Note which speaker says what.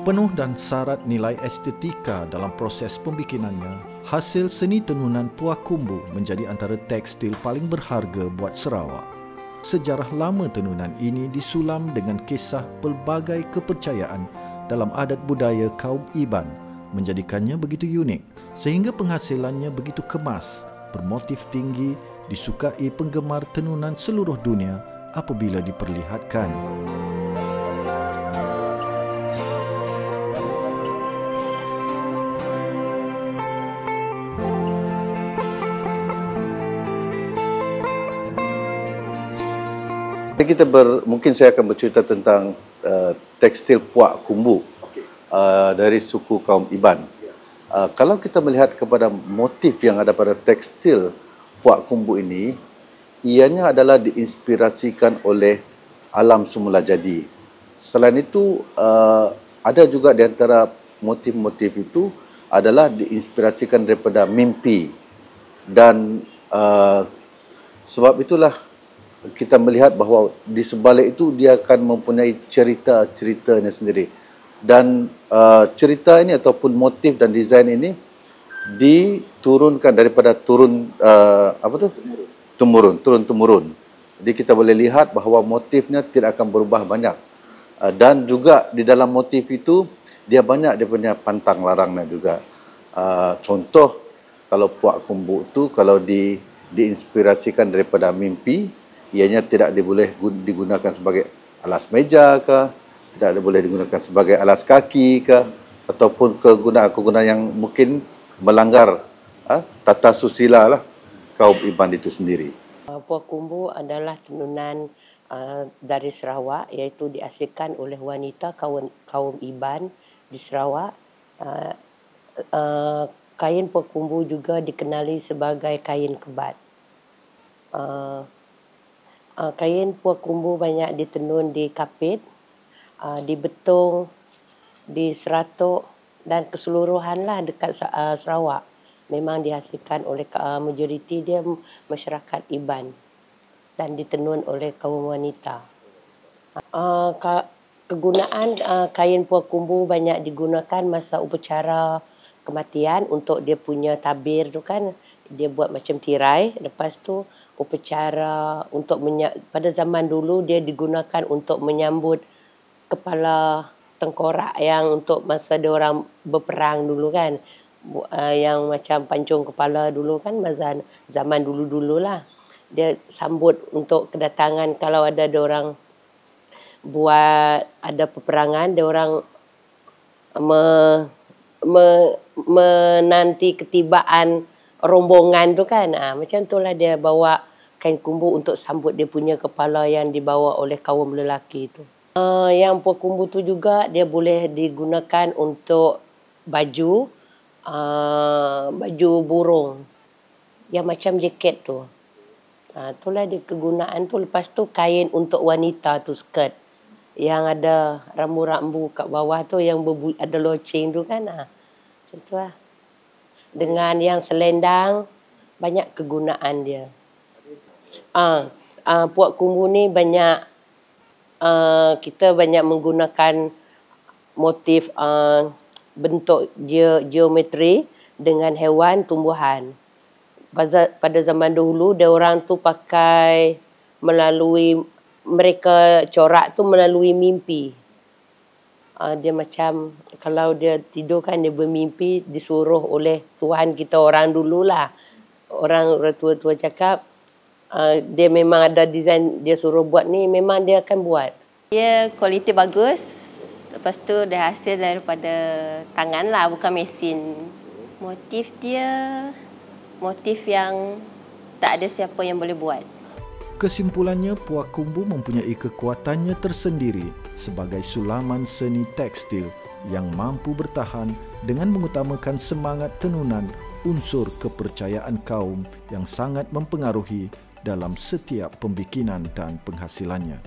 Speaker 1: Penuh dan syarat nilai estetika dalam proses pembikinannya, hasil seni tenunan Puak Kumbu menjadi antara tekstil paling berharga buat Sarawak. Sejarah lama tenunan ini disulam dengan kisah pelbagai kepercayaan dalam adat budaya kaum Iban, menjadikannya begitu unik sehingga penghasilannya begitu kemas, bermotif tinggi, disukai penggemar tenunan seluruh dunia apabila diperlihatkan.
Speaker 2: Mungkin saya akan bercerita tentang tekstil Puak Kumbu dari suku kaum Iban. Kalau kita melihat kepada motif yang ada pada tekstil Puak Kumbu ini, ianya adalah diinspirasikan oleh alam semula jadi. Selain itu, ada juga di antara motif-motif itu adalah diinspirasikan daripada mimpi. Dan sebab itulah kita melihat bahawa di sebalik itu dia akan mempunyai cerita-ceritanya sendiri. Dan cerita ini ataupun motif dan desain ini diturunkan daripada turun-temurun. Jadi kita boleh lihat bahawa motifnya tidak akan berubah banyak. Dan juga di dalam motif itu dia banyak dia punya pantang larangnya juga. Contoh kalau Puak Kumbu itu kalau diinspirasikan daripada mimpi, ianya tidak boleh digunakan sebagai alas meja ke, tidak boleh digunakan sebagai alas kaki ke, ataupun kegunaan-kegunaan yang mungkin melanggar tata susila lah kaum Iban itu sendiri.
Speaker 3: Puak Kumbu adalah tenunan dari Sarawak, iaitu dihasilkan oleh wanita kaum Iban di Sarawak. Kain Puak Kumbu juga dikenali sebagai kain kebat. Kain Puak Kumbu banyak ditenun di kapit, di betung, di seratuk dan keseluruhanlah dekat Sarawak. Memang dihasilkan oleh majoriti dia masyarakat Iban dan ditenun oleh kaum wanita. Kegunaan kain Puak Kumbu banyak digunakan masa upacara kematian untuk dia punya tabir tu kan, dia buat macam tirai. Lepas tu upacara untuk pada zaman dulu dia digunakan untuk menyambut kepala tengkorak yang untuk masa dia orang berperang dulu kan, yang macam pancung kepala dulu kan, masa zaman dulu-dululah dia sambut untuk kedatangan. Kalau ada orang buat ada peperangan, dia orang menanti ketibaan rombongan tu kan. Macam itulah dia bawa kain kumbu untuk sambut dia punya kepala yang dibawa oleh kaum lelaki itu. Yang Puak Kumbu tu juga dia boleh digunakan untuk baju, baju burung yang macam jaket tu. Itulah dia kegunaan tu. Lepas tu kain untuk wanita tu, skirt yang ada rambu-rambu kat bawah tu yang ada loceng tu kan. Macam tu lah. Dengan yang selendang, banyak kegunaan dia. Puak Kumbu ni banyak, kita banyak menggunakan motif bentuk geometri dengan hewan, tumbuhan. Pada zaman dahulu, dia orang tu pakai mereka corak tu melalui mimpi. Dia macam kalau dia tidur kan dia bermimpi, disuruh oleh Tuhan kita orang dululah. Orang tua-tua cakap dia memang ada desain dia suruh buat ni, memang dia akan buat.
Speaker 4: Dia kualiti bagus. Lepas tu dia hasil daripada tangan lah, bukan mesin. Motif dia motif yang tak ada siapa yang boleh buat.
Speaker 1: Kesimpulannya, Puak Kumbu mempunyai kekuatannya tersendiri sebagai sulaman seni tekstil yang mampu bertahan dengan mengutamakan semangat tenunan unsur kepercayaan kaum yang sangat mempengaruhi dalam setiap pembikinan dan penghasilannya.